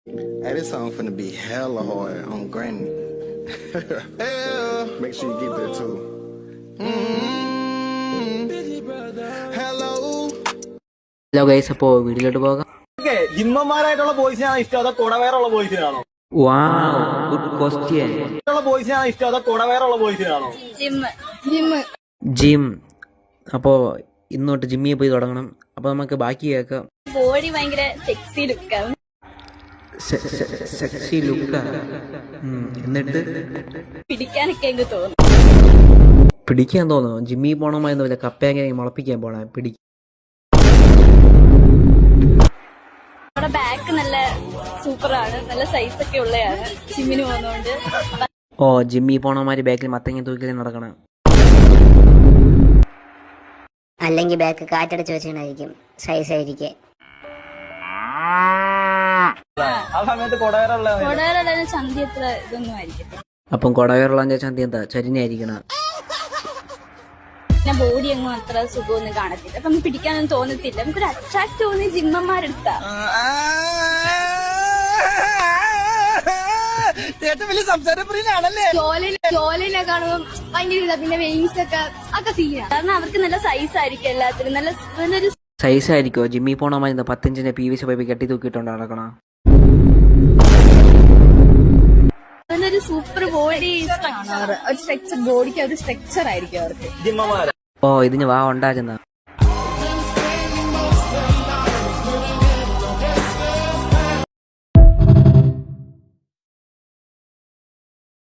Hey, this song finna be hella hard on Granny. Yeah. Make sure you get that too. Hello. Hello guys, അപ്പോൾ വീട്ടിലോട്ട് പോകാം. ജിമ്മന്മാരായിട്ടുള്ള ബോയ്സിനാണ് ഇഷ്ടം അതോ കുടവേറുള്ള ബോയ്സിനാണോ? Good question. ബോയ്സിനാണ് ഇഷ്ടം അതോ കുടവേറുള്ള ബോയ്സിനാണോ? ജിം. അപ്പോൾ ഇന്ന് തൊട്ട് ജിമ്മിൽ പോയി തുടങ്ങണം. അപ്പോൾ നമുക്ക് ബാക്കി കേൾക്കാം. ബോഡി ഭയങ്കര സെക്സി ലുക്കാണ്. സെക്സി ലുക്കാ. എന്നിട്ട് പിടിക്കാനൊക്കെ എനിക്ക് തോന്നും. പിടിക്കാൻ തോന്നുന്നു. ജിമ്മിൽ പോകണമെന്ന് വല്ല കപ്പയൊക്കെ മുളപ്പിക്കാൻ പോണേ പിടിക്കും. നമ്മുടെ ബാക്ക് നല്ല സൂപ്പറാണ്, നല്ല സൈസ് ഒക്കെ ഉള്ളതാണ് ജിമ്മിന് പോകുന്നോണ്ട്. ഓ, ജിമ്മിൽ പോണമാര് ബാക്കിൽ മത്തങ്ങ തൂക്കി നടക്കണം. അല്ലെങ്കിൽ ബാക്ക് കാറ്റടിച്ച് വെച്ചിട്ടായിരിക്കും സൈസ് ആയിരിക്കെ. ആ സമയത്ത് കുടവേറുള്ള കൊടകര ചന്തി അത്ര ഇതൊന്നും ആയിരിക്കും. അപ്പം കൊടവേറുള്ള ചന്തി എന്താ ചരിഞ്ഞായിരിക്കണം. പിന്നെ ബോഡി ഒന്നും അത്ര സുഖമൊന്നും കാണത്തില്ല. അപ്പൊ നമുക്ക് പിടിക്കാനൊന്നും തോന്നത്തില്ല. നമുക്കൊരു അട്രാക്ട് തോന്നി ജിമ്മന്മാരെടുത്താ. ജോലിനെ കാണുമ്പോൾ ഭയങ്കര ഇതാ. പിന്നെ വെയിൻസ് ഒക്കെ സീനാണ്. കാരണം അവർക്ക് നല്ല സൈസ് ആയിരിക്കും, എല്ലാത്തിനും നല്ലൊരു സൈസ് ആയിരിക്കോ? ജിമ്മിൽ പോണമാര് 10 PVC പൈപ്പ് കെട്ടി തൂക്കിയിട്ടുണ്ട് നടക്കണം. നല്ലൊരു സൂപ്പർ ബോഡി. ഒരു സ്ട്രക്ചർ ബോഡിക്ക് ഒരു സ്ട്രക്ചർ ആയിരിക്കും അവർക്ക്. ജിമ്മന്മാര് ഓ, ഇതിന് വാ ഉണ്ടാകുന്ന